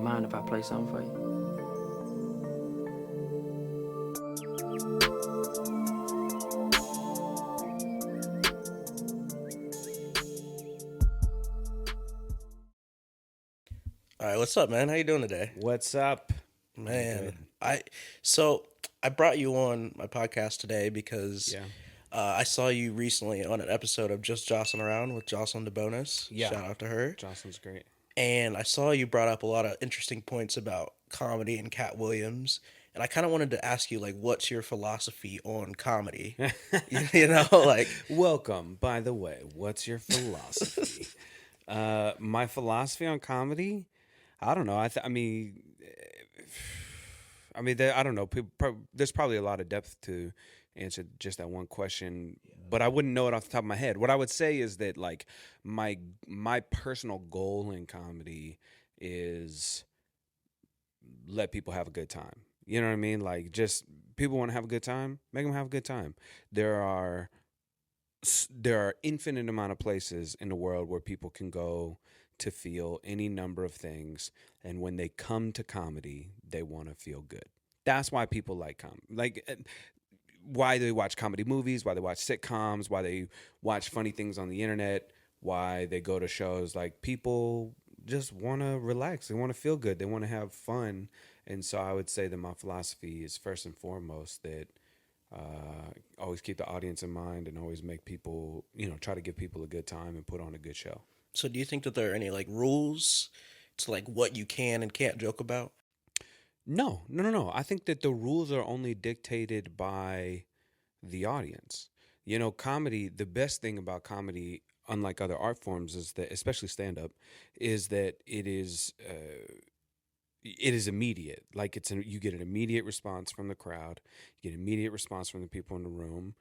mind if I play something for you? All right, what's up, man? How you doing today? What's up? Man, I brought you on my podcast today because Yeah. I saw you recently on an episode of Just Josslin' Around with Jocelyn DeBonis. Yeah. Shout out to her. Jocelyn's great. And I saw you brought up a lot of interesting points about comedy and Cat Williams. And I kind of wanted to ask you, like, what's your philosophy on comedy? Like, Welcome, by the way. What's your philosophy? My philosophy on comedy? I don't know. I mean, I don't know. There's probably a lot of depth to answer just that one question, but I wouldn't know it off the top of my head. What I would say is that like my personal goal in comedy is let people have a good time. You know what I mean? Like just people want to have a good time, make them have a good time. There are infinite amount of places in the world where people can go to feel any number of things, and when they come to comedy they want to feel good. That's why people like why they watch comedy movies, why they watch sitcoms, why they watch funny things on the internet, why they go to shows. Like people just want to relax, they want to feel good, they want to have fun. And so I would say that my philosophy is first and foremost that always keep the audience in mind and always make people, try to give people a good time and put on a good show. so do you think that there are any, like, rules to, like, what you can and can't joke about? No. I think that the rules are only dictated by the audience. Comedy, the best thing about comedy, unlike other art forms, is that, especially stand up, is that it is immediate. Like you get an immediate response from the crowd, you get an immediate response from the people in the room,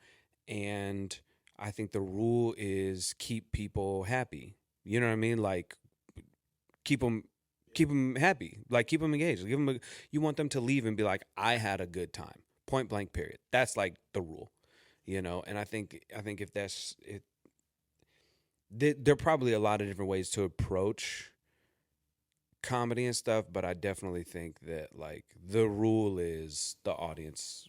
and I think the rule is keep people happy. You know what I mean? Like keep them happy, like keep them engaged. You want them to leave and be like, I had a good time. Point blank. Period. That's like the rule. And I think if that's it, there are probably a lot of different ways to approach comedy and stuff, but I definitely think that like the rule is the audience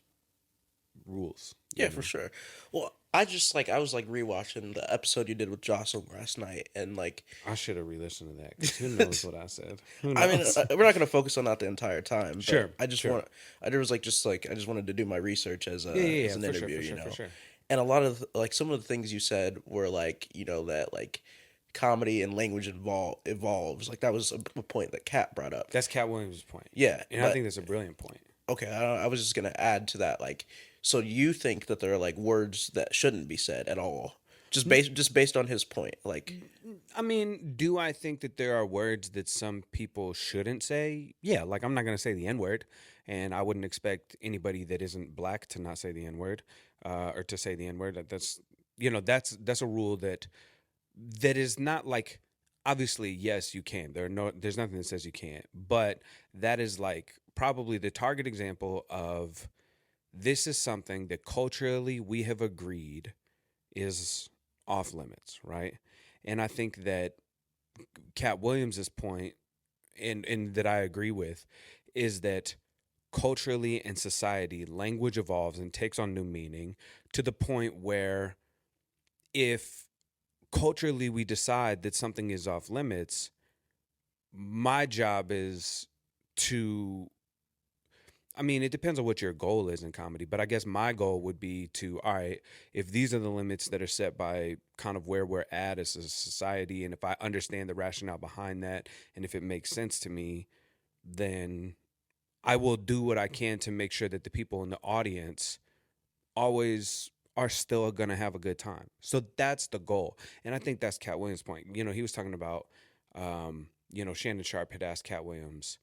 rules. Yeah, for sure. Well, I was like rewatching the episode you did with Jocelyn last night, and like I should have re-listened to that because who knows what I said. Who I mean, knows? we're not going to focus on that the entire time. But Sure, I just sure. want. I was like just like I just wanted to do my research as Yeah, as an for interview, sure, for sure. And a lot of like some of the things you said were like that like comedy and language evolves. Like that was a point that Kat brought up. That's Cat Williams' point. Yeah, And I think that's a brilliant point. okay. I was just gonna add to that. Like, so you think that there are like words that shouldn't be said at all, just based on his point, like. I mean, do I think that there are words that some people shouldn't say? Yeah, like I'm not going to say the N-word, and I wouldn't expect anybody that isn't black to not say the N-word, or to say the N-word. That's a rule that is not like, obviously, yes, you can. There's nothing that says you can't, but that is like probably the target example of this is something that culturally we have agreed is off limits, right? And I think that Cat Williams's point, and that I agree with, is that culturally and society, language evolves and takes on new meaning to the point where if culturally we decide that something is off limits, my job is to, I mean, it depends on what your goal is in comedy, but I guess my goal would be to, all right, if these are the limits that are set by kind of where we're at as a society, and if I understand the rationale behind that, and if it makes sense to me, then I will do what I can to make sure that the people in the audience always are still going to have a good time. So that's the goal. And I think that's Cat Williams' point. He was talking about, Shannon Sharp had asked Cat Williams,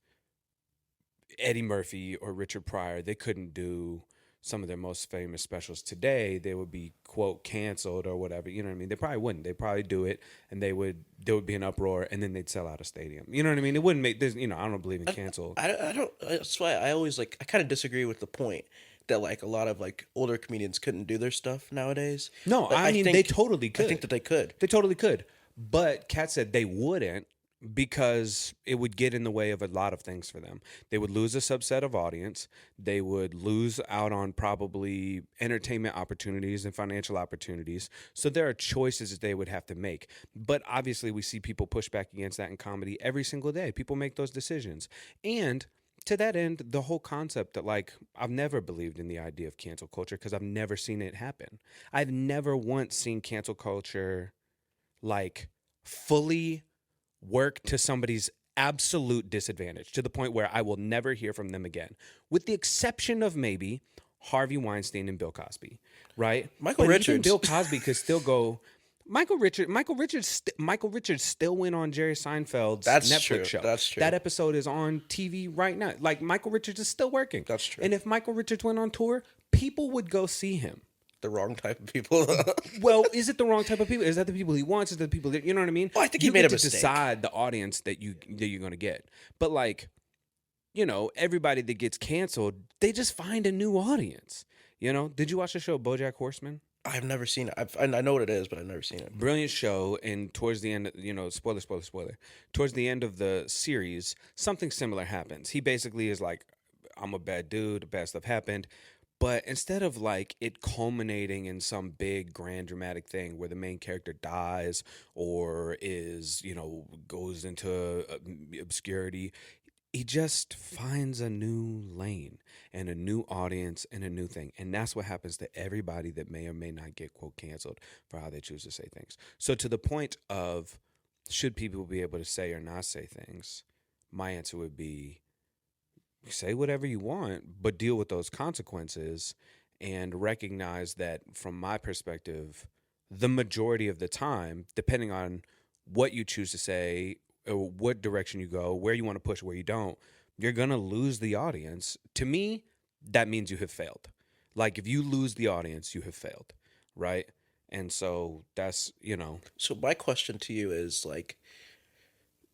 Eddie Murphy or Richard Pryor, they couldn't do some of their most famous specials today. They would be, quote, canceled or whatever. You know what I mean? They probably wouldn't. They'd probably do it, and there would be an uproar, and then they'd sell out a stadium. You know what I mean? It wouldn't make this. I don't believe in cancel. I don't. That's why I always like. I kind of disagree with the point that like a lot of like older comedians couldn't do their stuff nowadays. No, But I mean they totally could. I think that they could. They totally could. But Kat said they wouldn't because it would get in the way of a lot of things for them. They would lose a subset of audience. They would lose out on probably entertainment opportunities and financial opportunities. So there are choices that they would have to make. But obviously, we see people push back against that in comedy every single day. People make those decisions. And to that end, the whole concept that, like, I've never believed in the idea of cancel culture because I've never seen it happen. I've never once seen cancel culture, like, fully work to somebody's absolute disadvantage to the point where I will never hear from them again, with the exception of maybe Harvey Weinstein and Bill Cosby, right? Michael But even Richards. Bill Cosby could still go. Michael Richards still went on Jerry Seinfeld's That's Netflix true. show. That's true. That episode is on TV right now. Like, Michael Richards is still working. That's true. And if Michael Richards went on tour, people would go see him. The wrong type of people. Well, is it the wrong type of people? Is that the people he wants? Is that the people that, you know what I mean? Well, I think he you made get a to mistake. decide the audience that you're going to get. But, like, you know, everybody that gets canceled, they just find a new audience. You know, did you watch the show BoJack Horseman? I've never seen it. I know what it is, but I've never seen it. Brilliant show, and towards the end, you know, spoiler. Towards the end of the series, something similar happens. He basically is like, I'm a bad dude, bad stuff happened. But instead of, like, it culminating in some big grand dramatic thing where the main character dies or is, you know, goes into obscurity, he just finds a new lane and a new audience and a new thing. And that's what happens to everybody that may or may not get, quote, canceled for how they choose to say things. So to the point of, should people be able to say or not say things, my answer would be, say whatever you want, but deal with those consequences and recognize that, from my perspective, the majority of the time, depending on what you choose to say or what direction you go, where you want to push, where you don't, you're going to lose the audience. To me, that means you have failed. Like, if you lose the audience, you have failed, right? And so that's, you know. So my question to you is, like,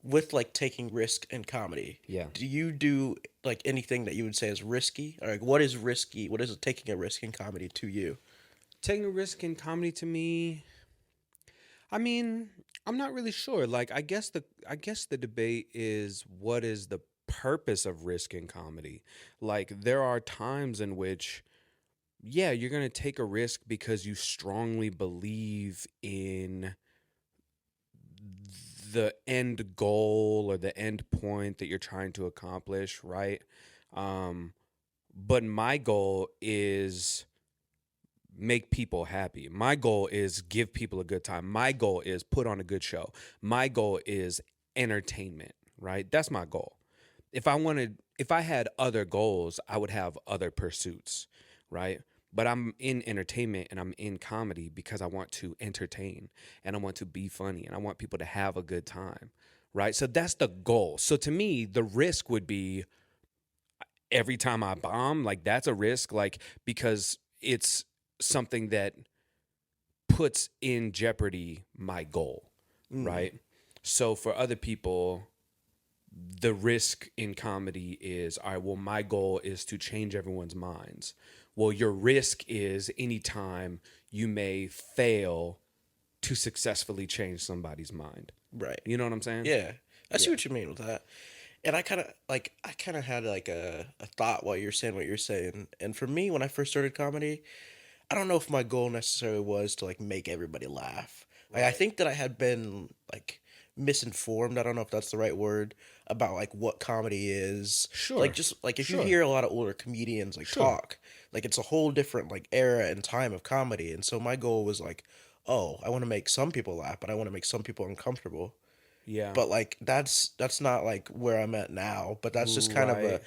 with, like, taking risk in comedy, Yeah. do you do, like, anything that you would say is risky? Or, like, what is risky? What is taking a risk in comedy to you? Taking a risk in comedy to me, I mean, I'm not really sure. Like, I guess the debate is, what is the purpose of risk in comedy? Like, there are times in which, yeah, you're going to take a risk because you strongly believe in the end goal or the end point that you're trying to accomplish, right? But my goal is make people happy. My goal is give people a good time. My goal is put on a good show. My goal is entertainment, right? That's my goal. If I had other goals, I would have other pursuits, right? But I'm in entertainment and I'm in comedy because I want to entertain and I want to be funny and I want people to have a good time, right? So that's the goal. So to me, the risk would be, every time I bomb, like, that's a risk, like, because it's something that puts in jeopardy my goal, right? So for other people, the risk in comedy is, all right, well, my goal is to change everyone's minds. Well, your risk is anytime you may fail to successfully change somebody's mind. Right. You know what I'm saying? Yeah. I see what you mean with that. And I kind of had, like, a thought while you're saying what you're saying. And for me, when I first started comedy, I don't know if my goal necessarily was to, like, make everybody laugh. Like, I think that I had been, like, misinformed. I don't know if that's the right word, about, like, what comedy is. Sure. Like, just, like, if you Sure. hear a lot of older comedians, like, Sure. talk, like, it's a whole different, like, era and time of comedy. And so my goal was, like, oh, I want to make some people laugh, but I want to make some people uncomfortable. Yeah. But, like, that's not, like, where I'm at now. But that's just kind of Right.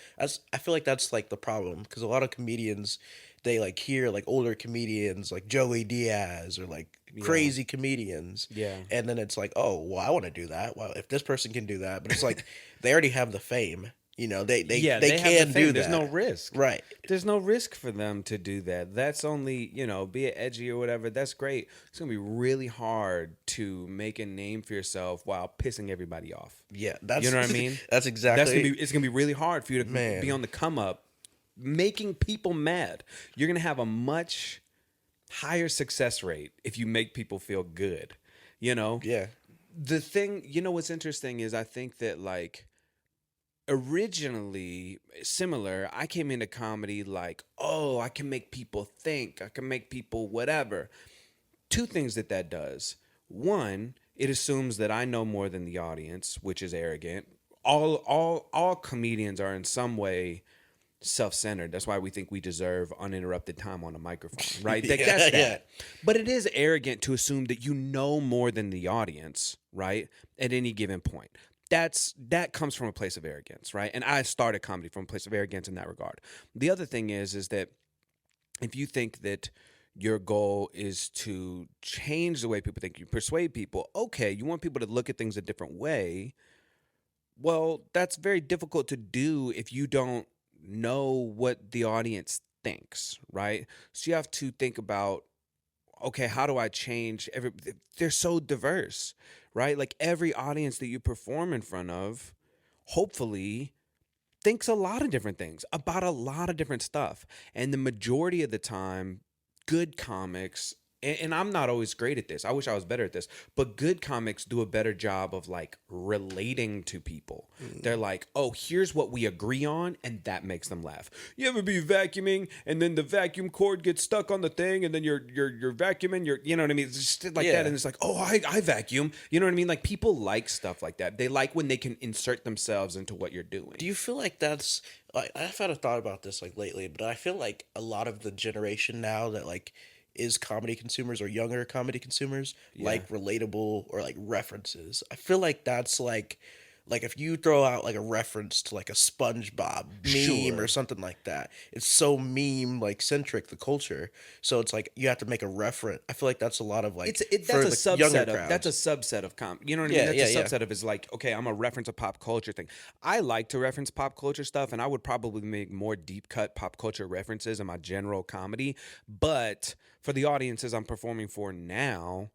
I feel like that's, like, the problem, because a lot of comedians, they, like, hear, like, older comedians like Joey Diaz or, like, crazy comedians, Yeah. and then it's like, oh, well, I want to do that. Well, if this person can do that, but it's like they already have the fame. You know, they have can the do fame. that. There's no risk. Right. There's no risk for them to do that. That's only, you know, be it edgy or whatever. That's great. It's going to be really hard to make a name for yourself while pissing everybody off. Yeah, that's, You know what I mean? That's exactly. It's going to be really hard for you to Man. be on the come up, making people mad. You're going to have a much higher success rate if you make people feel good, you know? Yeah. The thing, what's interesting is I think that like originally similar, I came into comedy like, oh, I can make people think, I can make people whatever. Two things that does. One, it assumes that I know more than the audience, which is arrogant. All comedians are in some way self-centered. That's why we think we deserve uninterrupted time on a microphone, right? Like Yeah, that's yeah. that. But it is arrogant to assume that you know more than the audience, right? At any given point. That comes from a place of arrogance, right? And I started comedy from a place of arrogance in that regard. The other thing is that if you think that your goal is to change the way people think, you persuade people, okay, you want people to look at things a different way. Well, that's very difficult to do if you don't know what the audience thinks, right? So you have to think about, okay, how do I change they're so diverse, right? Like every audience that you perform in front of, hopefully thinks a lot of different things about a lot of different stuff. And the majority of the time, good comics, and I'm not always great at this. I wish I was better at this, but good comics do a better job of like relating to people. They're Mm. like, oh, here's what we agree on, and that makes them laugh. You ever be vacuuming and then the vacuum cord gets stuck on the thing, and then you're vacuuming, you know what I mean? It's just like that, Yeah. and it's like, oh, I vacuum. You know what I mean? Like people like stuff like that. They like when they can insert themselves into what you're doing. Do you feel like that's like I've had a thought about this like lately, but I feel like a lot of the generation now that like is comedy consumers or younger comedy consumers Yeah. like relatable or like references. I feel like that's like if you throw out like a reference to like a SpongeBob meme or Sure. something like that, it's so meme like centric the culture. So it's like you have to make a reference. I feel like that's a lot of like That's for a the younger subset of that's a crowds. subset of you know what I mean? Yeah, That's a yeah, yeah. subset of is like, okay, I'm a reference a pop culture thing. I like to reference pop culture stuff, and I would probably make more deep cut pop culture references in my general comedy. But for the audiences I'm performing for now,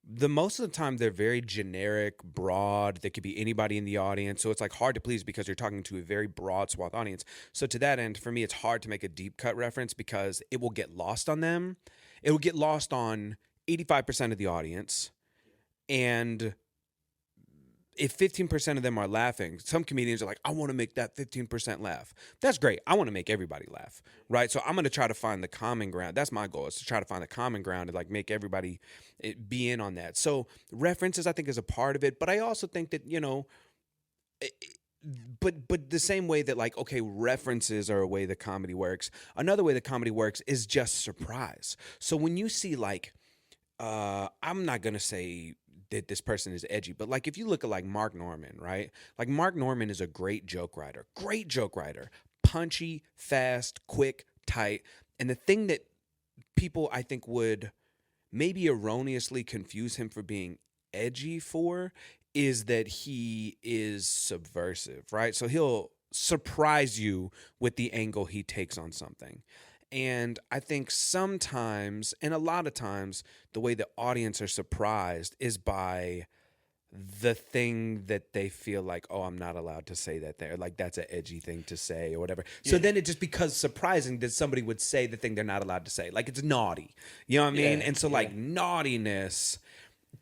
the most of the time they're very generic, broad. They could be anybody in the audience. So it's like hard to please because you're talking to a very broad swath audience. So to that end, for me, it's hard to make a deep cut reference because it will get lost on them. It will get lost on 85% of the audience. And if 15% of them are laughing, some comedians are like, I want to make that 15% laugh. That's great. I want to make everybody laugh, right? So I'm going to try to find the common ground. That's my goal, is to try to find the common ground and like make everybody be in on that. So references, I think, is a part of it. But I also think that, eh, but the same way that like, okay, references are a way that comedy works. Another way that comedy works is just surprise. So when you see like, I'm not gonna say that this person is edgy, but like if you look at like Mark Norman, right? Like Mark Norman is a great joke writer, punchy, fast, quick, tight. And the thing that people I think would maybe erroneously confuse him for being edgy for is that he is subversive, right? So he'll surprise you with the angle he takes on something. And I think sometimes, and a lot of times, the way the audience are surprised is by the thing that they feel like, oh, I'm not allowed to say that there. Like that's an edgy thing to say or whatever. So Yeah. then it just becomes surprising that somebody would say the thing they're not allowed to say. Like it's naughty. You know what I mean? Yeah, And so yeah. like naughtiness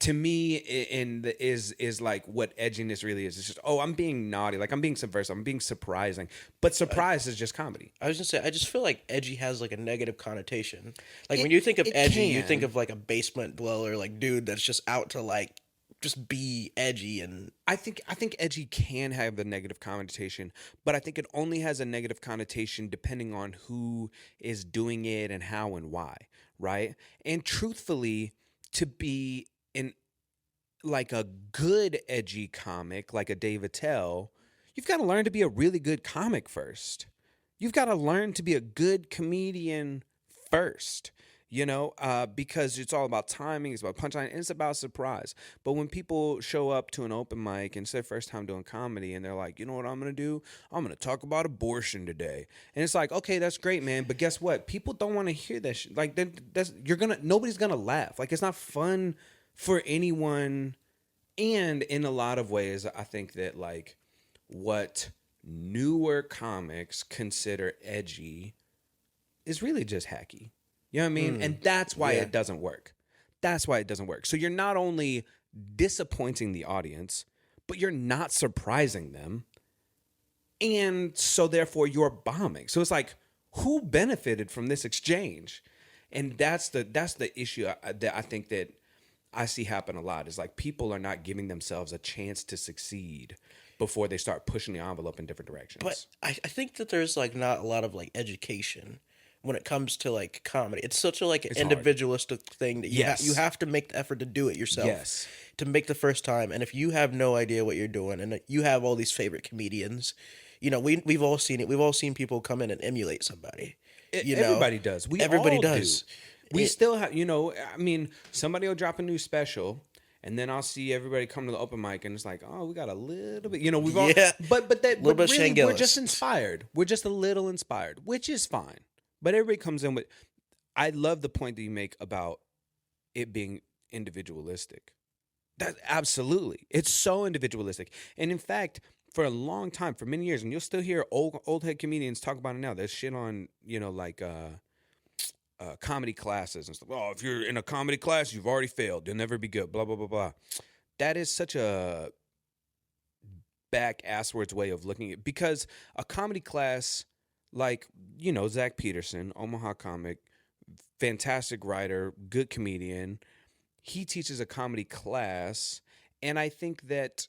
to me is like what edginess really is. It's just, oh, I'm being naughty. Like I'm being subversive. I'm being surprising. But surprise is just comedy. I was gonna say, I just feel like edgy has like a negative connotation. Like when It you think of it edgy, you think can. of like a basement dweller, like dude that's just out to like just be edgy and I think edgy can have a negative connotation, but I think it only has a negative connotation depending on who is doing it and how and why, right? And truthfully, to be in like a good edgy comic, like a Dave Attell, you've got to learn to be a really good comic first. You've got to learn to be a good comedian first, because it's all about timing, it's about punchline, and it's about surprise. But when people show up to an open mic and it's their first time doing comedy and they're like, you know what I'm going to do? I'm going to talk about abortion today. And it's like, okay, that's great, man. But guess what? People don't want to hear that shit. Like, nobody's going to laugh. Like, it's not fun for anyone. And in a lot of ways, I think that like what newer comics consider edgy is really just hacky. You know what I mean? mm, And that's why yeah. it doesn't work. That's why it doesn't work. So you're not only disappointing the audience, but you're not surprising them. And so therefore you're bombing. So it's like, who benefited from this exchange? And that's the issue that I think that I see happen a lot, is like people are not giving themselves a chance to succeed before they start pushing the envelope in different But directions. I think that there's like not a lot of like education when it comes to like comedy. It's such a like It's hard. individualistic thing that you Yes. have to make the effort to do it yourself, Yes. to make the first time. And if you have no idea what you're doing, and you have all these favorite comedians, we've all seen it. We've all seen people come in and emulate somebody. You know, Everybody does. We everybody all do. does. We It, still have, I mean, somebody will drop a new special, and then I'll see everybody come to the open mic, and it's like, oh, we got a little bit, we've all, yeah, a little but bit of really, Shane we're just Gillis. inspired. We're just a little inspired, which is fine. But everybody comes in with, I love the point that you make about it being individualistic. That absolutely, it's so individualistic, and in fact, for a long time, for many years, and you'll still hear old head comedians talk about it now. There's shit on, like comedy classes and stuff. Oh, if you're in a comedy class, you've already failed. You'll never be good. Blah blah blah blah. That is such a back asswards way of looking at, because a comedy class, like Zach Peterson, Omaha comic, fantastic writer, good comedian. He teaches a comedy class, and I think that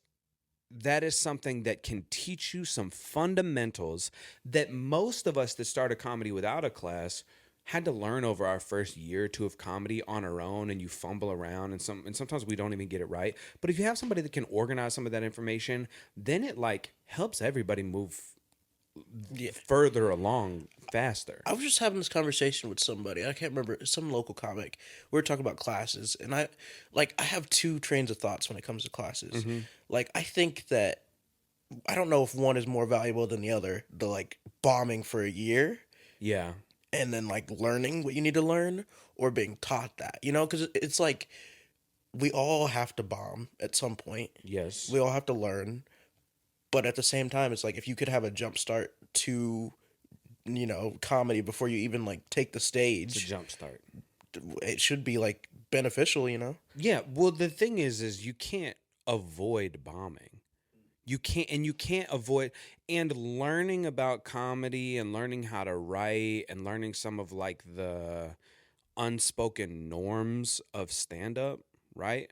that is something that can teach you some fundamentals that most of us that start a comedy without a class had to learn over our first year or two of comedy on our own, and you fumble around, and sometimes we don't even get it right. But if you have somebody that can organize some of that information, then it like helps everybody move Yeah. further along faster. I was just having this conversation with somebody. I can't remember, some local comic. We were talking about classes, and I have two trains of thoughts when it comes to classes. Like, I think that I don't know if one is more valuable than the other. The like bombing for a year Yeah. and then like learning what you need to learn, or being taught that, because it's like we all have to bomb at some point. Yes. We all have to learn, but at the same time, it's like if you could have a jump start to comedy before you even like take the It's a stage, jump start. it should be like beneficial. Yeah. Well, the thing is you can't avoid bombing. You can't avoid, and learning about comedy and learning how to write and learning some of like the unspoken norms of stand up, right?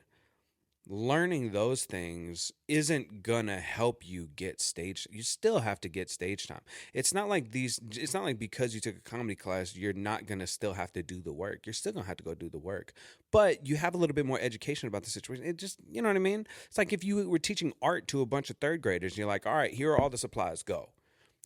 Learning those things isn't gonna help you get stage. You still have to get stage time. It's not like because you took a comedy class you're not gonna still have to do the work. You're still gonna have to go do the work, but you have a little bit more education about the situation. It just, you know what I mean? It's like if you were teaching art to a bunch of third graders and you're like, all right, here are all the supplies, go.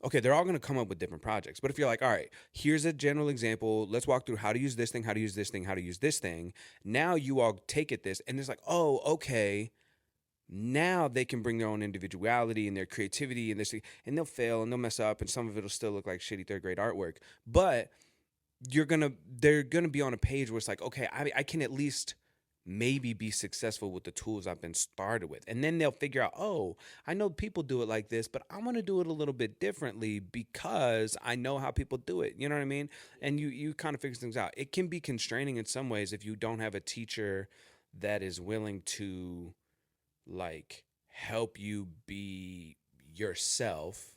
Okay, they're all going to come up with different projects. But if you're like, all right, here's a general example. Let's walk through how to use this thing, how to use this thing, how to use this thing. Now you all take it this, and it's like, oh, okay. Now they can bring their own individuality and their creativity and this, and they'll fail and they'll mess up, and some of it'll still look like shitty third grade artwork. But they're gonna be on a page where it's like, okay, I can at least maybe be successful with the tools I've been started with. And then they'll figure out, oh, I know people do it like this, but I want to do it a little bit differently because I know how people do it. You know what I mean? And you kind of figure things out. It can be constraining in some ways if you don't have a teacher that is willing to like help you be yourself.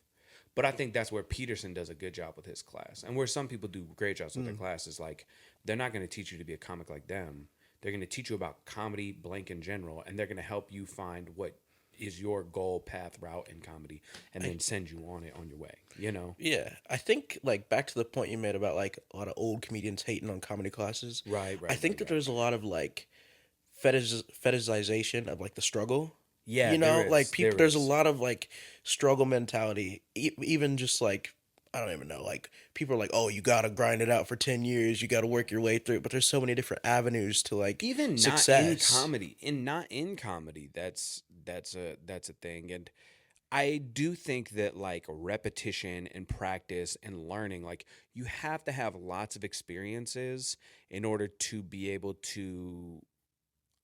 But I think that's where Peterson does a good job with his class. And where some people do great jobs with their classes, like they're not going to teach you to be a comic like them. They're going to teach you about comedy blank in general, and they're going to help you find what is your goal, path, route in comedy, and then send you on it on your way. Yeah, I think like back to the point you made about like a lot of old comedians hating on comedy classes. Right, I right, think right, that right. there's a lot of like fetishization of like the struggle. Yeah, there Like is. people, There there's a is. lot of like struggle mentality. Even just like I don't even know. Like people are like, oh, you gotta grind it out for 10 years. You gotta work your way through it. But there's so many different avenues to like Even success. not in comedy, that's a thing. And I do think that like repetition and practice and learning, like you have to have lots of experiences in order to be able to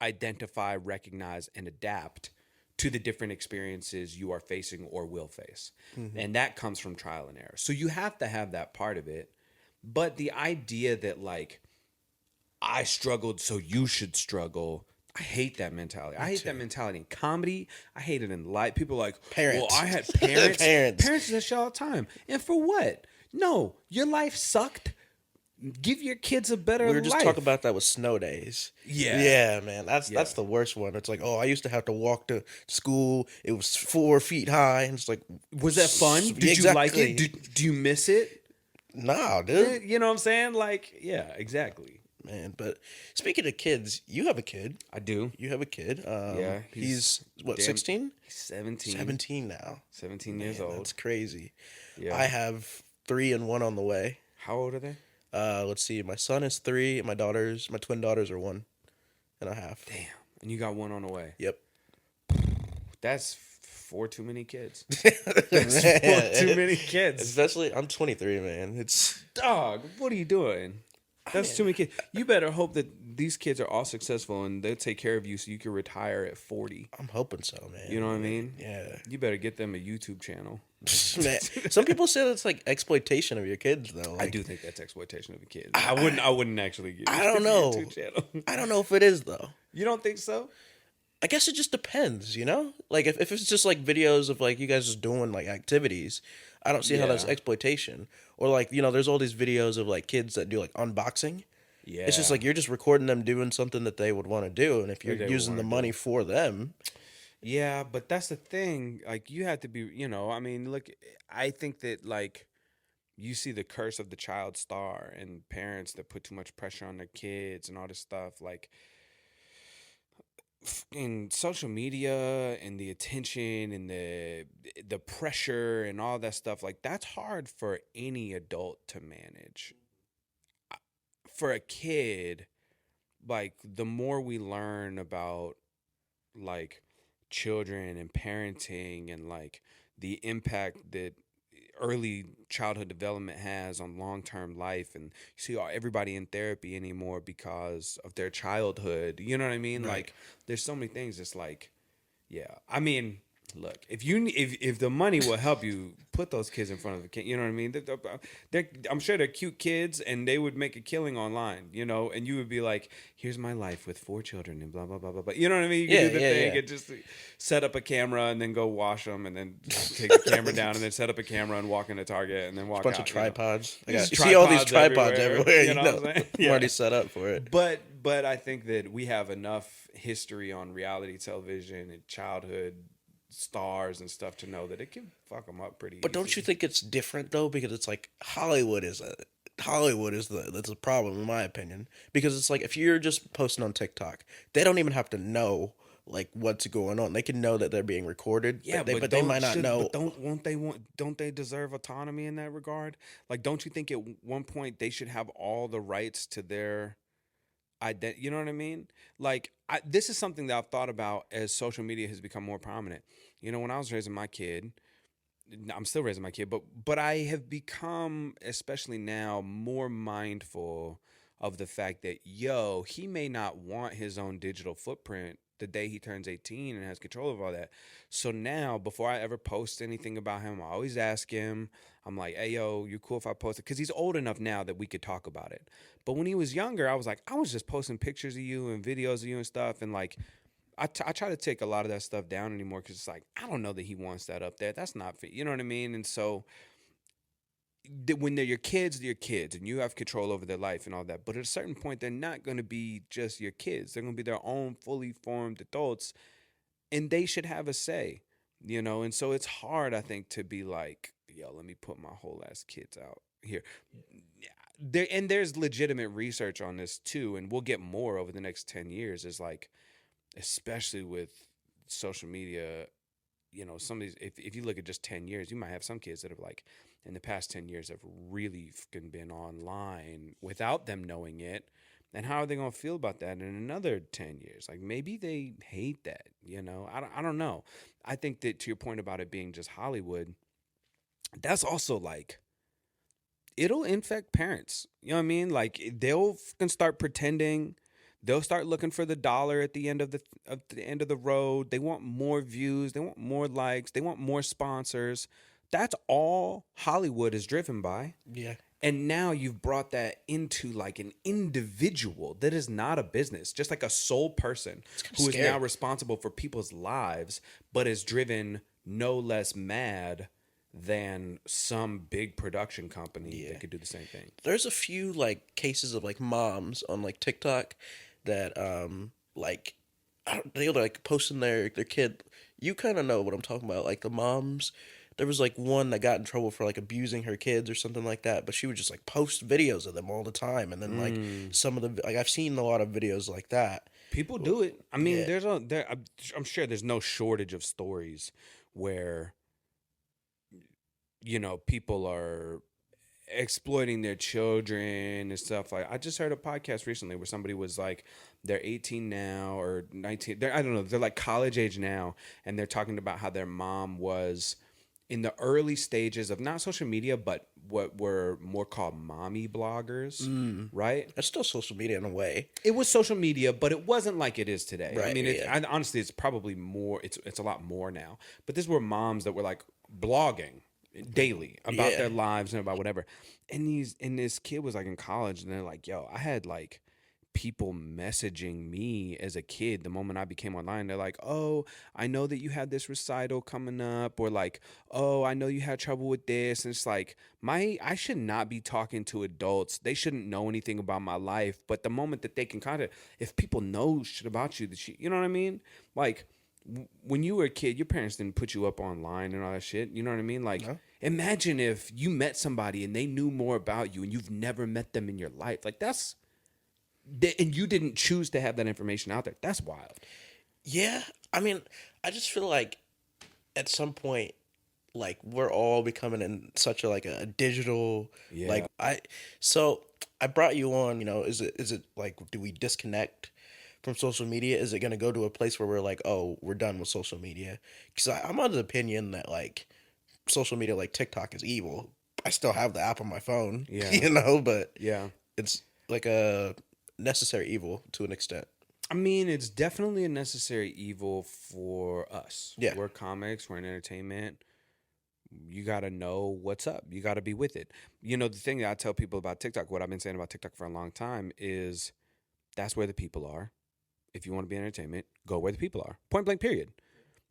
identify, recognize, and adapt to the different experiences you are facing or will face. Hmm. And that comes from trial and error. So you have to have that part of it. But the idea that like I struggled so you should struggle, I hate that mentality. I Me hate that too. mentality in comedy. I hate it in life. People are like, well, Parents. I had parents. Parents. Parents do that shit all the time. And for what? No, your life sucked. Give your kids a better We were just talking life. about that with snow days. Yeah. Yeah, man, that's Yeah. the worst one. It's like, oh, I used to have to walk to school. It was 4 feet high, and it's like, Was that fun? yeah, Did you like it? exactly. Do you miss it? Nah, dude, You know what I'm saying? Like, yeah, exactly. man. But speaking of kids, you have a kid. I do. You have a kid. Yeah, he's what, damn- 16? He's 17. 17 now. 17 years Man, old. that's crazy. Yeah. I have 3 and 1 on the way. How old are they? Let's see. My son is 3, and my twin daughters are 1.5. Damn. And you got one on the way. Yep. That's 4 too many kids. That's Too many kids. Especially, I'm 23, man. It's Dog, what are you doing? That's too many kids. You better hope that these kids are all successful and they'll take care of you so you can retire at 40. I'm hoping so, man. You know what I mean? Yeah. You better get them a YouTube channel. Man, some people say that's like exploitation of your kids, though. I Like, do think that's exploitation of a kid. I wouldn't actually get I don't a know. YouTube channel. I don't know if it is though. You don't think so? I guess it just depends, you know? Like if it's just like videos of like you guys just doing like activities, I don't see how that's Yeah. exploitation. Or like, there's all these videos of like kids that do like unboxing. Yeah. It's just like you're just recording them doing something that they would want to do, and if you're they would using the wanna do. money for them, Yeah, but that's the thing. Like, you have to be, I mean, look, I think that, like, you see the curse of the child star and parents that put too much pressure on their kids and all this stuff. Like, in social media and the attention and the pressure and all that stuff, like, that's hard for any adult to manage. For a kid, like, the more we learn about, like, children and parenting and like the impact that early childhood development has on long-term life, and you see everybody in therapy anymore because of their childhood, you know what I mean? Right. Like, there's so many things. It's like, yeah, I mean, look, if the money will help you, put those kids in front of the kid, you know what I mean? I'm sure they're cute kids and they would make a killing online, and you would be like, here's my life with 4 children and blah blah blah blah blah, you know what I mean? You can do the thing and just set up a camera and then go wash them and then take the camera down and then set up a camera and walk into Target and then walk bunch out, of tripods. I There's you see all these tripods tripods everywhere. you know what I'm saying? I'm already set up for it. But I think that we have enough history on reality television and childhood stars and stuff to know that it can fuck them up pretty But don't you think it's different though? Because it's like Hollywood is that's a problem in my opinion. Because it's like if you're just posting on TikTok, they don't even have to know like what's going on. They can know that they're being recorded. Yeah, but they might not know. But don't they deserve autonomy in that regard? Like, don't you think at one point they should have all the rights to their identity? You know what I mean? Like, this is something that I've thought about as social media has become more prominent. When I was raising my kid, I'm still raising my kid, but I have become, especially now, more mindful of the fact that, he may not want his own digital footprint the day he turns 18 and has control of all that. So now, before I ever post anything about him, I always ask him, I'm like, hey, you cool if I post it? Because he's old enough now that we could talk about it. But when he was younger, I was like, I was just posting pictures of you and videos of you and stuff. And like, I try to take a lot of that stuff down anymore because it's like, I don't know that he wants that up there. That's not fit. You know what I mean? And so when they're your kids, and you have control over their life and all that. But at a certain point, they're not going to be just your kids. They're going to be their own fully formed adults, and they should have a say, And so it's hard, I think, to be like, let me put my whole ass kids out here. There's legitimate research on this too, and we'll get more over the next 10 years. Is like, especially with social media, some of these, if you look at just 10 years, you might have some kids that have like in the past 10 years have really fucking been online without them knowing it. And how are they going to feel about that in another 10 years? Like, maybe they hate that, I don't know. I think that, to your point about it being just Hollywood, that's also like, it'll infect parents. You know what I mean? Like, they'll fucking start pretending. They'll start looking for the dollar at the end of the road. They want more views. They want more likes. They want more sponsors. That's all Hollywood is driven by. Yeah. And now you've brought that into like an individual that is not a business, just like a sole person It's kind of who is now scary. responsible for people's lives, but is driven no less mad than some big production company Yeah. that could do the same thing. There's a few like cases of like moms on like TikTok that like they like posting their kid. You kind of know what I'm talking about. Like the moms, there was like one that got in trouble for like abusing her kids or something like that. But she would just like post videos of them all the time, and then like Mm. some of the like I've seen a lot of videos like that. People do it. I mean, Yeah, I'm sure there's no shortage of stories where people are exploiting their children and stuff. Like, I just heard a podcast recently where somebody was like, they're 18 now or 19, I don't know, they're like college age now, and they're talking about how their mom was in the early stages of not social media but what were more called mommy bloggers, right? that's still social media in a way. It was social media, but it wasn't like it is today. I Right. mean, Yeah. honestly, it's probably more. It's a lot more now. But these were moms that were like blogging daily about Yeah. their lives and about whatever. And this kid was like in college, and they're like, "Yo, I had like people messaging me as a kid the moment I became online. They're like, "Oh, I know that you had this recital coming up," or like, "Oh, I know you had trouble with this." And it's like, I should not be talking to adults. They shouldn't know anything about my life. But the moment that they can contact, if people know shit about you, that you know what I mean? Like, when you were a kid, your parents didn't put you up online and all that shit. You know what I mean? Like, No. imagine if you met somebody and they knew more about you and you've never met them in your life. Like, and you didn't choose to have that information out there. That's wild. Yeah. I mean, I just feel like at some point like we're all becoming in such a like a digital Yeah. like so I brought you on, is it like do we disconnect from social media? Is it going to go to a place where we're like, oh, we're done with social media? Because I'm of the opinion that like social media like TikTok is evil. I still have the app on my phone, Yeah. but Yeah. it's like a necessary evil to an extent. I mean, it's definitely a necessary evil for us. Yeah. We're comics, we're in entertainment. You got to know what's up. You got to be with it. The thing that I tell people about TikTok, what I've been saying about TikTok for a long time is that's where the people are. If you want to be in entertainment, go where the people are. Point blank, period.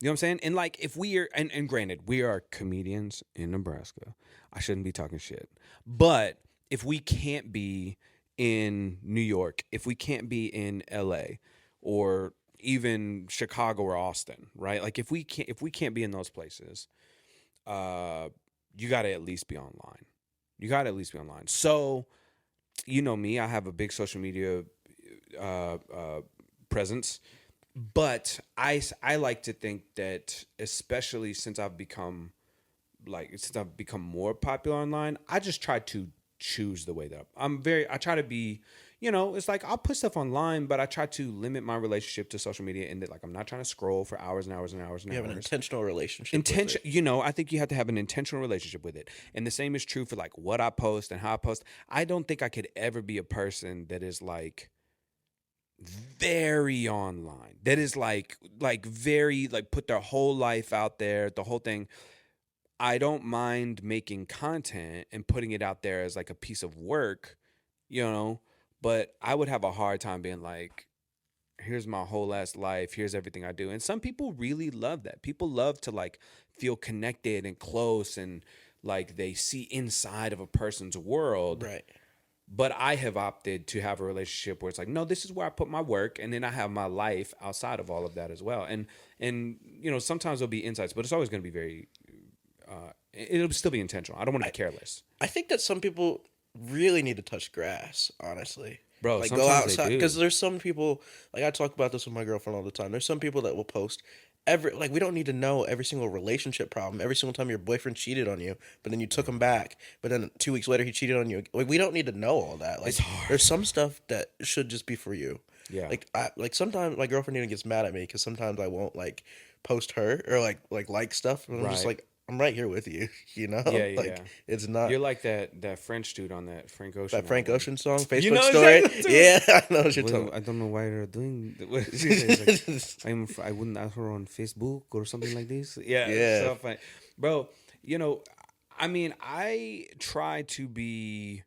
You know what I'm saying? And like, if we are, and granted, we are comedians in Nebraska. I shouldn't be talking shit. But if we can't be in New York, if we can't be in LA or even Chicago or Austin, right? Like, if we can't be in those places, you got to at least be online. You got to at least be online. So, you know me, I have a big social media presence. But I like to think that, especially since I've become more popular online, I just try to choose the way that I try to be, it's like I'll put stuff online, but I try to limit my relationship to social media in that, like, I'm not trying to scroll for hours and hours and hours and You have an hours. intentional relationship with Intention, it. I think you have to have an intentional relationship with it. And the same is true for like what I post and how I post. I don't think I could ever be a person that is like very online, that is like very like put their whole life out there, the whole thing. I don't mind making content and putting it out there as like a piece of work, you know but I would have a hard time being like, here's my whole ass life, here's everything I do. And some people really love that. People love to like feel connected and close, and like they see inside of a person's world. Right. But I have opted to have a relationship where it's like, no, this is where I put my work, and then I have my life outside of all of that as well. And sometimes there'll be insights, but it's always going to be very. It'll still be intentional. I don't want to be careless, I think that some people really need to touch grass, honestly. bro. Like go Sometimes they outside, because do. there's some people, like I talk about this with my girlfriend all the time. There's some people that will post every, like we don't need to know every single relationship problem, every single time your boyfriend cheated on you, but then you took him back, but then 2 weeks later he cheated on you. Like we don't need to know all that. Like It's hard. there's some stuff that should just be for you. Yeah. Like sometimes my girlfriend even gets mad at me because sometimes I won't like post her or like stuff, and I'm just Right. like I'm right here with you, you know. Yeah, yeah, Like yeah. it's not You're like that French dude on that Frank Ocean that Frank album. Ocean song, You Facebook know story. exactly what I'm Yeah, I know what you're Well, talking. I don't know why they're doing. What is it? It's like, I wouldn't ask her on Facebook or something like this. Yeah, Yeah. so funny, bro. You know, I mean, I try to be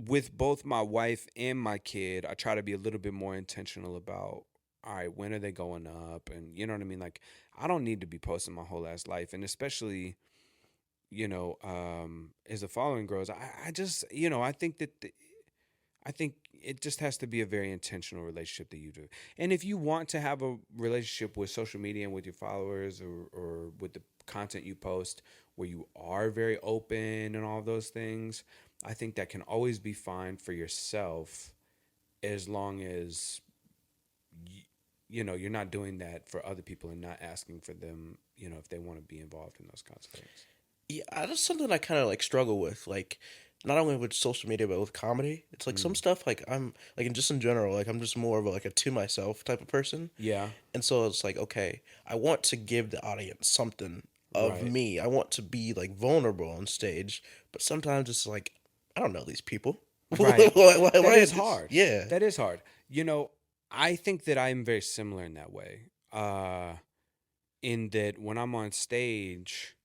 with both my wife and my kid. I try to be a little bit more intentional about, all right, when are they going up? And you know what I mean? Like, I don't need to be posting my whole ass life. And especially, as the following grows, I just, I think that I think it just has to be a very intentional relationship that you do. And if you want to have a relationship with social media and with your followers, or with the content you post where you are very open and all those things, I think that can always be fine for yourself, as long as you, you're not doing that for other people and not asking for them, if they want to be involved in those kinds of things. Yeah, that's something I kind of like struggle with. Like, not only with social media, but with comedy. It's like some Mm. stuff, like I'm like, and just in general, like I'm just more of a, like a to myself type of person. Yeah, And so it's like, okay, I want to give the audience something of right. me. I want to be like vulnerable on stage, but sometimes it's like, I don't know these people. Right. That Why is is hard. yeah. That is hard. You know, I think that I'm very similar in that way. In that when I'm on stage,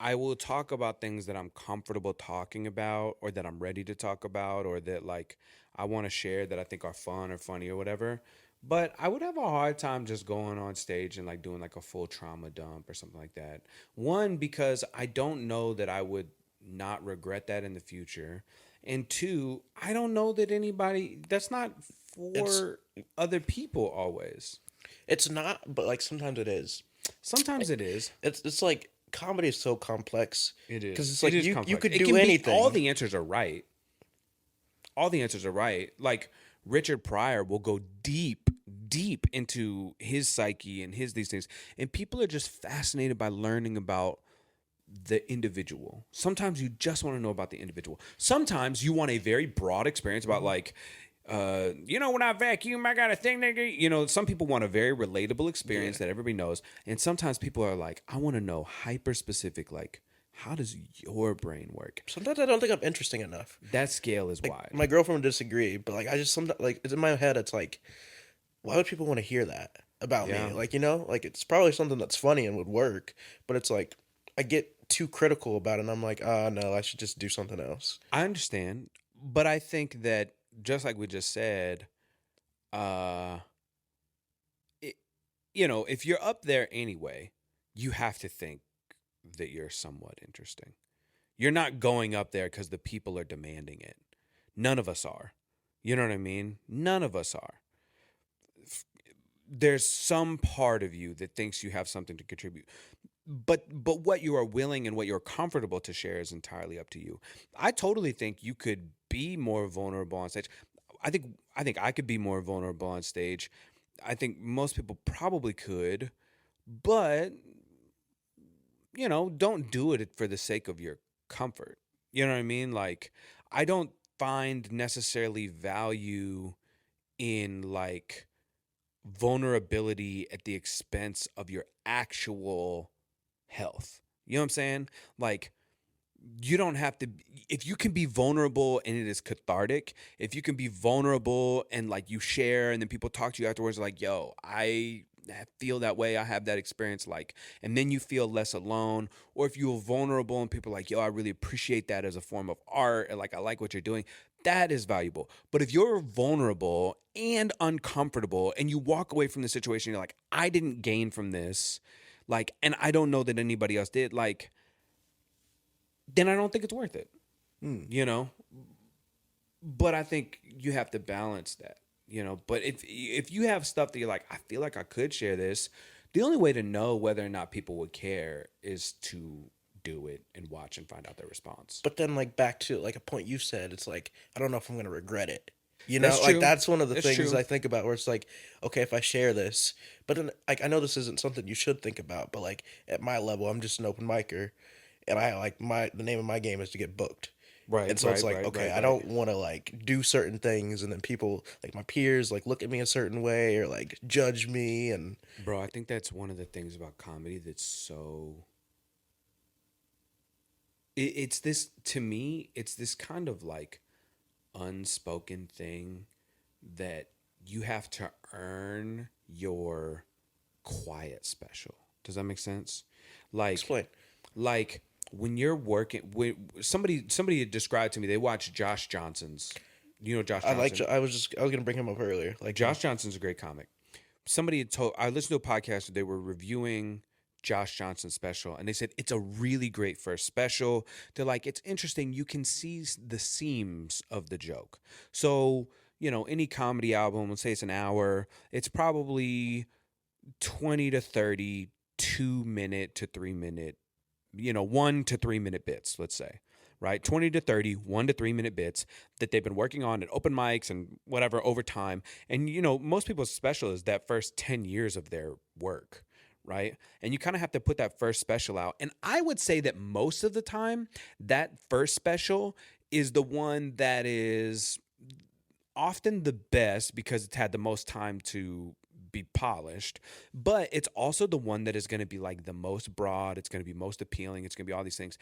I will talk about things that I'm comfortable talking about, or that I'm ready to talk about, or that like I want to share, that I think are fun or funny or whatever. But I would have a hard time just going on stage and like doing like a full trauma dump or something like that. One, because I don't know that I would not regret that in the future. And two, I don't know that anybody, that's not It's for other people always. it's not, but like sometimes it is. Sometimes it is. It's like comedy is so complex It because is. it's It like is you complex. could It do can be, all anything. the answers are right. All the answers are right. Like Richard Pryor will go deep, deep into his psyche and his these things. And people are just fascinated by learning about the individual. Sometimes you just want to know about the individual. Sometimes you want a very broad experience about like, when I vacuum, I got a thing that, some people want a very relatable Yeah. experience that everybody knows. And sometimes people are like, I want to know hyper specific, like, how does your brain work? Sometimes I don't think I'm interesting enough. That scale is Like wide. my girlfriend would disagree, but like I just sometimes like it's in my head. It's like, why would people want to hear that about me? Yeah. Like like it's probably something that's funny and would work, but it's like I get too critical about it, and I'm like, ah, no, I should just do something else. I understand, but I think that just like we just said, uh, it, if you're up there anyway, you have to think that you're somewhat interesting. You're not going up there because the people are demanding it. None of us are. You know what I mean? None of us are. There's some part of you that thinks you have something to contribute. But what you are willing and what you're comfortable to share is entirely up to you. I totally think you could be more vulnerable on stage. I think I could be more vulnerable on stage. I think most people probably could, but don't do it for the sake of your comfort. You know what I mean? Like, I don't find necessarily value in like vulnerability at the expense of your actual health. You know what I'm saying? Like, you don't have to, if you can be vulnerable and it is cathartic, if you can be vulnerable and like you share and then people talk to you afterwards like, yo, I feel that way, I have that experience, like, and then you feel less alone. Or if you're vulnerable and people are like, yo, I really appreciate that as a form of art, and like I like what you're doing, that is valuable. But if you're vulnerable and uncomfortable and you walk away from the situation, you're like, I didn't gain from this, like, and I don't know that anybody else did, like, then I don't think it's worth it, Hmm. you know? But I think you have to balance that, But if you have stuff that you're like, I feel like I could share this, the only way to know whether or not people would care is to do it and watch and find out their response. But then like back to like a point you said, it's like I don't know if I'm gonna regret it. That's Like true. that's one of the That's things true. I think about where it's like, okay, if I share this, but then like I know this isn't something you should think about, but like at my level, I'm just an open micer, and I like the name of my game is to get booked. Right, And so it's right, like, right, okay, right, I right. don't want to like do certain things, and then people like my peers like look at me a certain way or like judge me, and Bro, I think that's one of the things about comedy that's so. It's this, to me, it's this kind of like unspoken thing that you have to earn your quiet special. Does that make sense? Like, explain. like when you're working with somebody had described to me, they watched Josh Johnson's. You know Josh Johnson? I was gonna bring him up earlier. Like him. Josh Johnson's a great comic. Somebody had told I listened to a podcast where they were reviewing Josh Johnson's special, and they said it's a really great first special. They're like, it's interesting. You can see the seams of the joke. So, any comedy album, let's say it's an hour, it's probably 20 to 30 2 minute to 3 minute, 1 to 3 minute bits, let's say, right? 20 to 30, 1 to 3 minute bits that they've been working on at open mics and whatever over time. And, most people's special is that first 10 years of their work, right? And you kind of have to put that first special out. And I would say that most of the time, that first special is the one that is often the best because it's had the most time to be polished, but it's also the one that is going to be like the most broad. It's going to be most appealing. It's going to be all these things.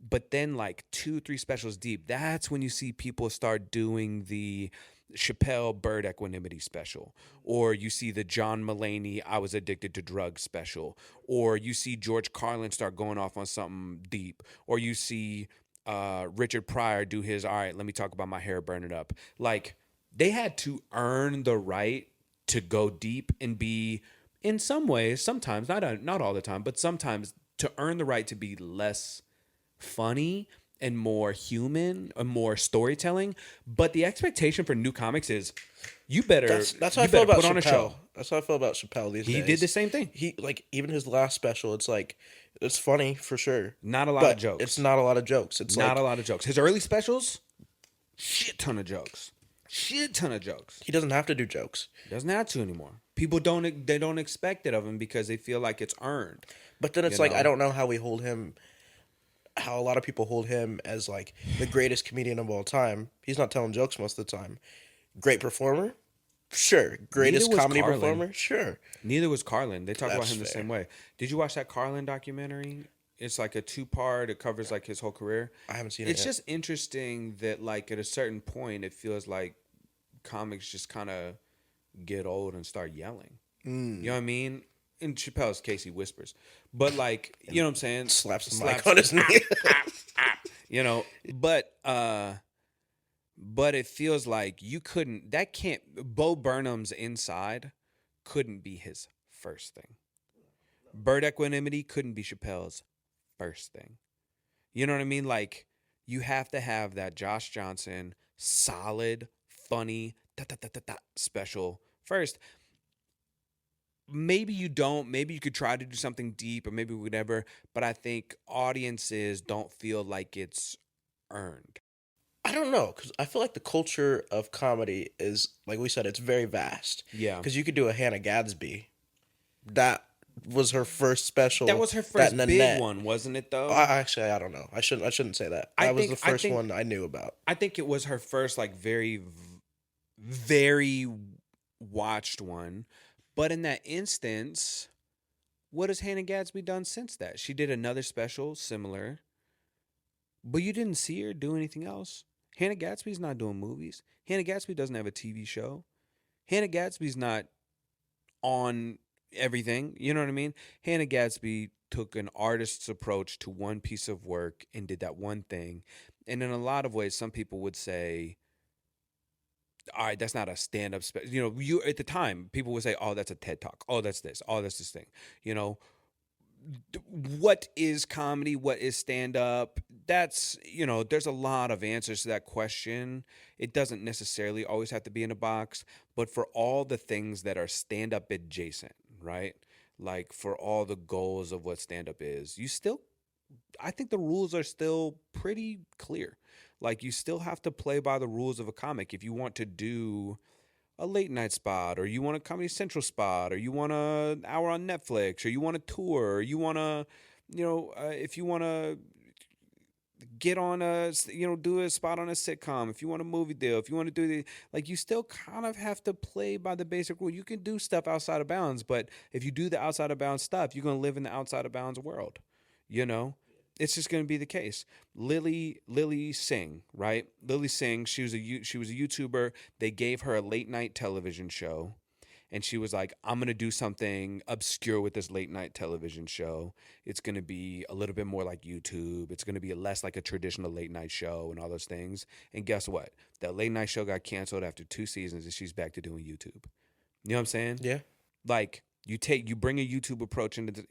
But then like 2-3 specials deep, that's when you see people start doing the Chappelle Bird Equanimity special, or you see the John Mulaney I Was Addicted to Drugs special, or you see George Carlin start going off on something deep, or you see Richard Pryor do his, all right, let me talk about my hair burning up. Like, they had to earn the right to go deep and be, in some ways, sometimes, not all the time, but sometimes, to earn the right to be less funny and more human and more storytelling. But the expectation for new comics is you better That's how I you feel better about put on a show. Chappelle. That's how I feel about Chappelle these days. He did the same thing. He like even his last special. It's like it's funny for sure. Not a lot but of jokes. It's not a lot of jokes. It's Not like a lot of jokes. His early specials, shit ton of jokes. Shit ton of jokes. he doesn't have to do jokes. Doesn't have to anymore. People don't expect it of him because they feel like it's earned. But then it's You like know? I don't know how we hold him. How a lot of people hold him as like the greatest comedian of all time. He's not telling jokes most of the time. Great performer, sure. Greatest was comedy Carlin. performer, sure. Neither was Carlin. They talk about That's him the fair. same way. Did you watch that Carlin documentary? It's like a 2-part. It covers like his whole career. I haven't seen it It's yet. just interesting that like at a certain point, it feels like comics just kind of get old and start yelling. You know what I mean? In Chappelle's case, he whispers, but like, you know what I'm saying? Slaps the mic on his knee. You know, but it feels like you couldn't. That can't. Bo Burnham's Inside couldn't be his first thing. Bird Equanimity couldn't be Chappelle's first thing. You know what I mean? Like, you have to have that Josh Johnson solid, funny, special first. Maybe you don't. Maybe you could try to do something deep, or maybe whatever. But I think audiences don't feel like it's earned. I don't know because I feel like the culture of comedy is like we said, it's very vast. Yeah. Because you could do a Hannah Gadsby. That was her first special. That was her first big Nanette- one, wasn't it? Though Actually, I don't know. I shouldn't say that. I That was think- the I first think- one I knew about. I think it was her first, like, very watched one. But in that instance, what has Hannah Gadsby done since that? She did another special similar, but you didn't see her do anything else. Hannah Gadsby's not doing movies. Hannah Gadsby doesn't have a TV show. Hannah Gadsby's not on everything. You know what I mean? Hannah Gadsby took an artist's approach to one piece of work and did that one thing. And in a lot of ways, some people would say, all right, that's not a stand-up you at the time, people would say, oh, that's a TED Talk. Oh, that's this. Oh, that's this thing. What is comedy? What is stand-up? That's, there's a lot of answers to that question. It doesn't necessarily always have to be in a box, but for all the things that are stand-up adjacent, right? Like for all the goals of what stand-up is, I think the rules are still pretty clear. Like, you still have to play by the rules of a comic. If you want to do a late night spot, or you want a Comedy Central spot, or you want an hour on Netflix, or you want a tour, or you want to, if you want to get on do a spot on a sitcom, if you want a movie deal, if you want to do you still kind of have to play by the basic rule. You can do stuff outside of bounds, but if you do the outside of bounds stuff, you're going to live in the outside of bounds world, It's just going to be the case. Lily Singh, right? Lily Singh, she was a YouTuber. They gave her a late night television show, and she was like, I'm gonna do something obscure with this late night television show. It's gonna be a little bit more like YouTube. It's gonna be less like a traditional late night show and all those things. And guess what? That late night show got canceled after 2 seasons, and she's back to doing YouTube. You know what I'm saying? Yeah. Like you bring a YouTube approach into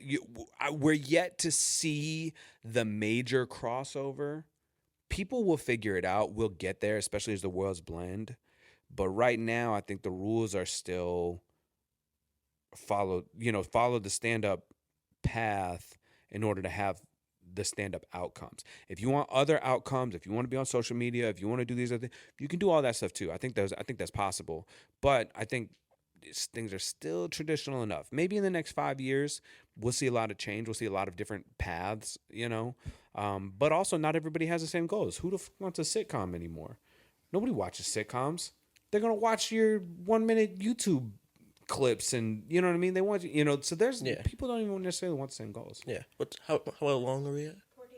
we're yet to see the major crossover. People will figure it out. We'll get there, especially as the worlds blend. But right now, I think the rules are still follow the stand-up path in order to have the stand-up outcomes. If you want other outcomes, if you want to be on social media, if you want to do these other things, you can do all that stuff too. I think that's possible. But I think things are still traditional enough. Maybe in the next 5 years, we'll see a lot of change. We'll see a lot of different paths, but also not everybody has the same goals. Who the wants a sitcom anymore? Nobody watches sitcoms. They're going to watch your 1 minute YouTube clips, and you know what I mean? They want, so there's people don't even necessarily want the same goals. Yeah. How long are we at? 14.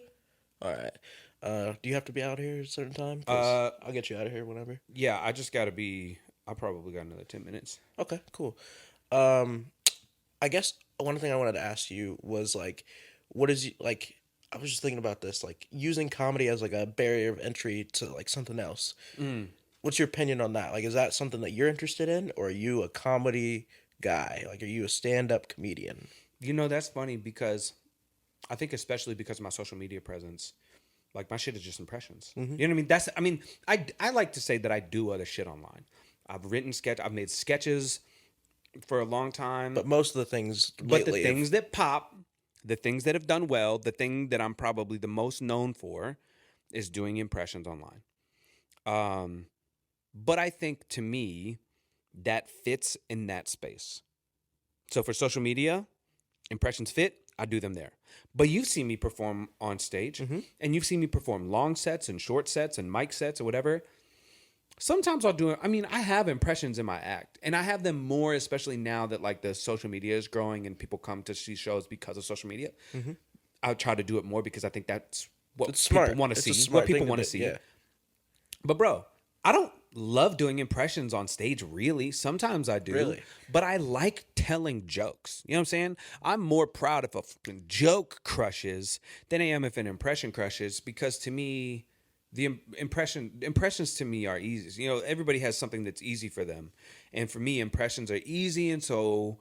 All right. Do you have to be out here at a certain time? I'll get you out of here whenever. Yeah, I probably got another 10 minutes. Okay, cool. I guess one thing I wanted to ask you was like, what is like? I was just thinking about this, like using comedy as like a barrier of entry to like something else. What's your opinion on that? Like, is that something that you're interested in, or are you a comedy guy? Like, are you a stand-up comedian? That's funny because I think especially because of my social media presence, like my shit is just impressions. You know what I mean? I like to say that I do other shit online. I've made sketches for a long time. But most of the things But the things that pop, the things that have done well, the thing that I'm probably the most known for is doing impressions online. But I think to me, that fits in that space. So for social media, impressions fit, I do them there. But you've seen me perform on stage, and you've seen me perform long sets and short sets and mic sets or whatever. Sometimes I'll do it. I mean, I have impressions in my act, and I have them more, especially now that like the social media is growing and people come to see shows because of social media. I'll try to do it more because I think that's what people want to see. What people want to see. Yeah. But bro, I don't love doing impressions on stage, really. Sometimes I do. Really? But I like telling jokes. You know what I'm saying? I'm more proud if a joke crushes than I am if an impression crushes, because to me, the impressions to me are easy. Everybody has something that's easy for them. And for me, impressions are easy. And so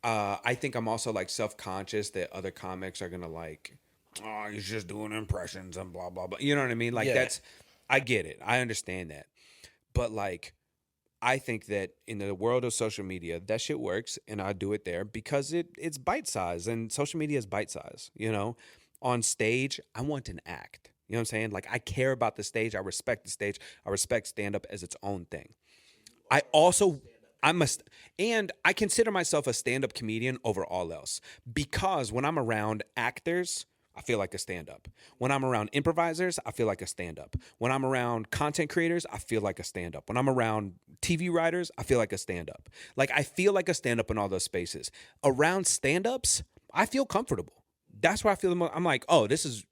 I think I'm also like self-conscious that other comics are going to like, oh, he's just doing impressions and blah, blah, blah. You know what I mean? Like I get it. I understand that. But like, I think that in the world of social media, that shit works, and I do it there because it's bite-sized, and social media is bite-sized, On stage, I want an act. You know what I'm saying? Like, I care about the stage. I respect the stage. I respect stand-up as its own thing. I consider myself a stand-up comedian over all else, because when I'm around actors, I feel like a stand-up. When I'm around improvisers, I feel like a stand-up. When I'm around content creators, I feel like a stand-up. When I'm around TV writers, I feel like a stand-up. Like, I feel like a stand-up in all those spaces. Around stand-ups, I feel comfortable. That's where I feel the most. I'm like, oh, this is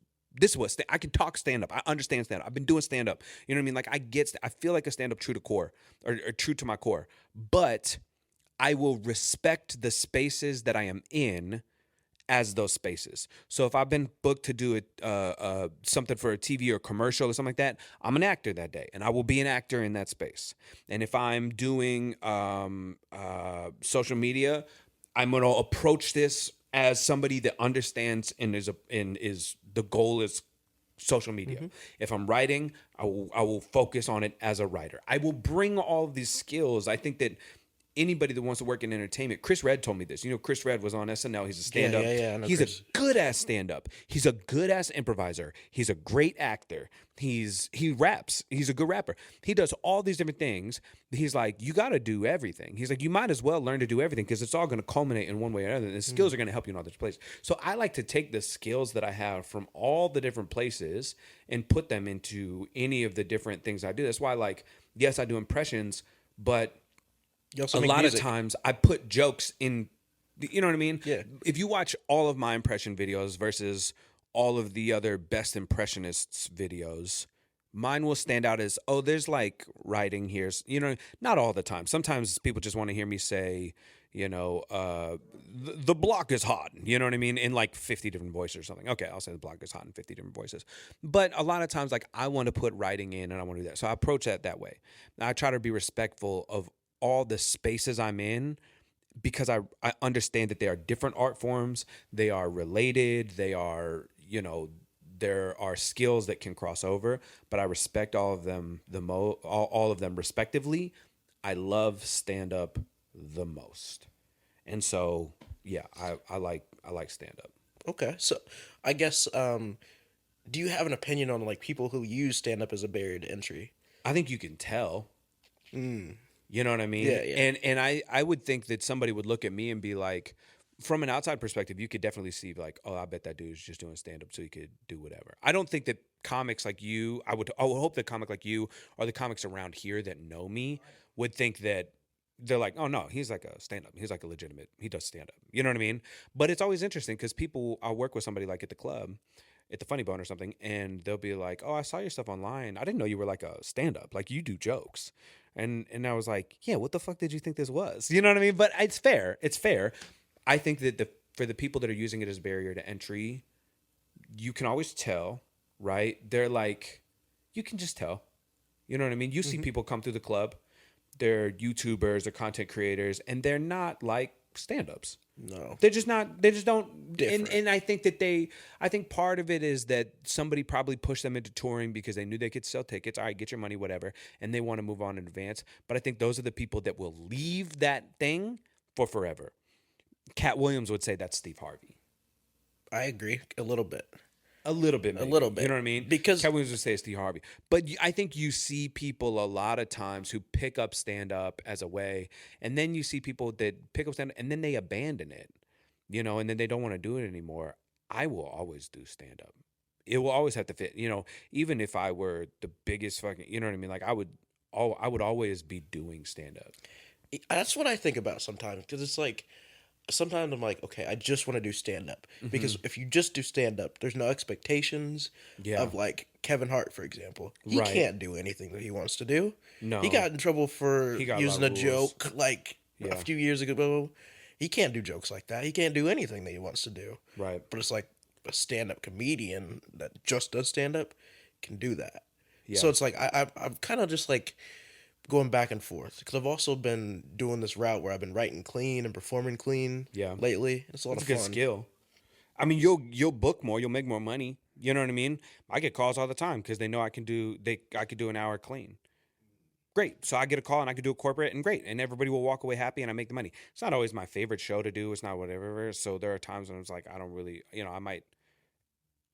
what I can talk stand-up. I understand stand-up. I've been doing stand-up. You know what I mean? Like, I feel like a stand-up true to core, or true to my core. But I will respect the spaces that I am in as those spaces. So if I've been booked to do something for a TV or commercial or something like that, I'm an actor that day, and I will be an actor in that space. And if I'm doing social media, I'm going to approach this as somebody that understands and is the goal is social media. If I'm writing, I will focus on it as a writer. I will bring all of these skills. I think that anybody that wants to work in entertainment, Chris Redd told me this. Chris Redd was on SNL. He's a stand-up. He's Chris. A good-ass stand-up. He's a good-ass improviser. He's a great actor. He raps. He's a good rapper. He does all these different things. He's like, you got to do everything. He's like, you might as well learn to do everything, because it's all going to culminate in one way or another. And the skills are going to help you in all these places. So I like to take the skills that I have from all the different places and put them into any of the different things I do. That's why, like, yes, I do impressions, but a lot of times I put jokes in, you know what I mean? Yeah. If you watch all of my impression videos versus all of the other best impressionists videos, Mine will stand out as, oh, there's like writing here. Not all the time. Sometimes people just want to hear me say, the block is hot. You know what I mean? In like 50 different voices or something. Okay, I'll say the block is hot in 50 different voices. But a lot of times, like, I want to put writing in and I want to do that. So I approach that way. I try to be respectful of all the spaces I'm in because I understand that they are different art forms. They are related. They are, there are skills that can cross over, but I respect all of them all of them respectively. I love stand up the most. And so, yeah, I like stand up. Okay, so I guess do you have an opinion on like people who use stand up as a barrier to entry? I think you can tell. Mm. You know what I mean? Yeah, yeah. And I would think that somebody would look at me and be like, from an outside perspective, you could definitely see like, oh, I bet that dude's just doing stand up so he could do whatever. I don't think that comics like you, I would hope that comic like you or the comics around here that know me would think that they're like, oh no, he's like a stand up. He's like a legitimate, he does stand up. You know what I mean? But it's always interesting because I'll work with somebody like at the club, at the Funny Bone or something, and they'll be like, "Oh, I saw your stuff online. I didn't know you were like a stand up. Like you do jokes." And I was like, "Yeah, what the fuck did you think this was?" You know what I mean? But it's fair. It's fair. I think that for the people that are using it as a barrier to entry, you can always tell, right? They're like, you can just tell. You know what I mean? You see Hmm. people come through the club, they're YouTubers or content creators, and they're not like stand-ups. No, They're just not. They just don't. And different. and I think that I think part of it is that somebody probably pushed them into touring because they knew they could sell tickets. All right, get your money, whatever, and they want to move on in advance. But I think those are the people that will leave that thing for forever. Cat Williams would say that's Steve Harvey. I agree a little bit, A little bit, a little maybe. You bit, know what I mean? because Cat Williams would say it's Steve Harvey. But I think you see people a lot of times who pick up stand up as a way, and then you see people that pick up stand up and then they abandon it, and then they don't want to do it anymore. I will always do stand up. It will always have to fit, even if I were the biggest fucking, you know what I mean? Like I would always be doing stand up. that's what I think about sometimes. Because it's like sometimes I'm like, okay, I just want to do stand up Hmm. because if you just do stand up, there's no expectations Yeah. of like Kevin Hart, for example. He Right. can't do anything that he wants to do. He No. got in trouble for He got a lot using of a rules. joke like a Yeah. few years ago. He can't do jokes like that. He can't do anything that he wants to do. Right. But it's like a stand up comedian that just does stand up can do that. So Yeah. it's like I'm kind of just like going back and forth because I've also been doing this route where I've been writing clean and performing clean Yeah. lately. It's a lot That's a of good fun. skill. I mean, you'll book more, you'll make more money. You know what I mean? I get calls all the time because they know I could do an hour clean. Great. So I get a call and I could do a corporate and great. And everybody will walk away happy and I make the money. It's not always my favorite show to do. It's not whatever. So there are times when I was like, I don't really, I might,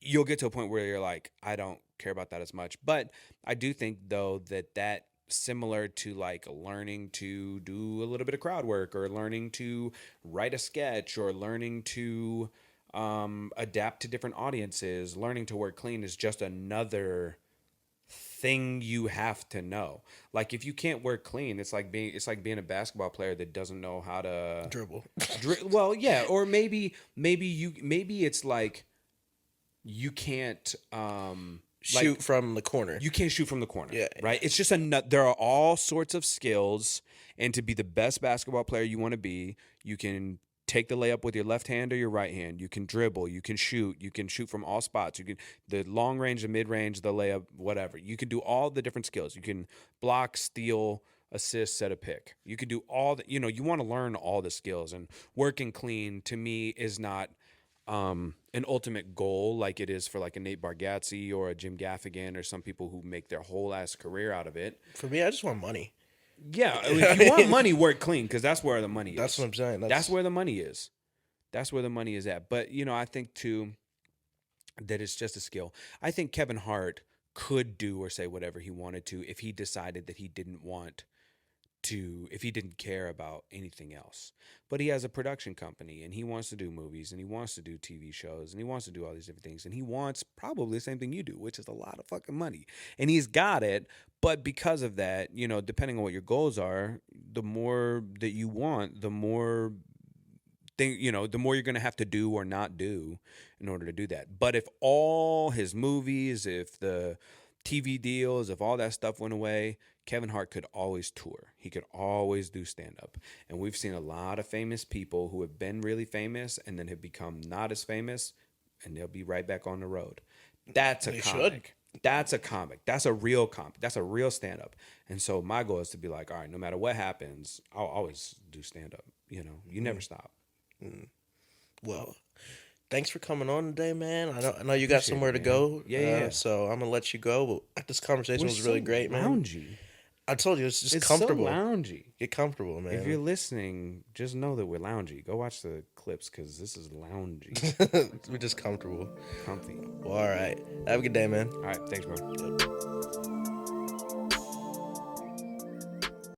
you'll get to a point where you're like, I don't care about that as much. But I do think though that similar to like learning to do a little bit of crowd work or learning to write a sketch or learning to adapt to different audiences, learning to work clean is just another thing you have to know. Like if you can't work clean, it's like being a basketball player that doesn't know how to Dribble. well, yeah, or maybe it's like you can't Shoot from the corner. you can't shoot from the corner, Yeah. right? It's just there are all sorts of skills, and to be the best basketball player you want to be, you can take the layup with your left hand or your right hand. You can dribble, you can shoot from all spots. You can the long range, the mid range, the layup, whatever. You can do all the different skills. You can block, steal, assist, set a pick. You can do all the, you want to learn all the skills, and working clean to me is not an ultimate goal like it is for like a Nate Bargatze or a Jim Gaffigan or some people who make their whole ass career out of it. For me, I just want money. Yeah, I if you want mean, money, work clean because that's where the money that's is. what I'm saying. That's That's where the money is. That's where the money is at. But I think too that it's just a skill. I think Kevin Hart could do or say whatever he wanted to if he decided that he didn't want to, if he didn't care about anything else. But he has a production company and he wants to do movies and he wants to do TV shows and he wants to do all these different things and he wants probably the same thing you do, which is a lot of fucking money. And he's got it, but because of that, depending on what your goals are, the more that you want, the more you're going to have to do or not do in order to do that. But if all his movies, if TV deals, if all that stuff went away, Kevin Hart could always tour. He could always do stand up. And we've seen a lot of famous people who have been really famous and then have become not as famous, and they'll be right back on the road. That's a They should. comic. That's a comic. That's a real comic. That's a real stand up. And so my goal is to be like, all right, no matter what happens, I'll always do stand up. You know, you never stop. Well, thanks for coming on today, man. I know you got Appreciate somewhere it, to man. go. Yeah. So I'm gonna let you go. But this conversation We're was really so great, man. loungy. I told you it's just It's comfortable. so loungy. Get comfortable, man. If you're listening, just know that we're loungy. Go watch the clips because this is loungy, We're just comfortable. comfy. Well, all right. Have a good day, man. All right, thanks, bro.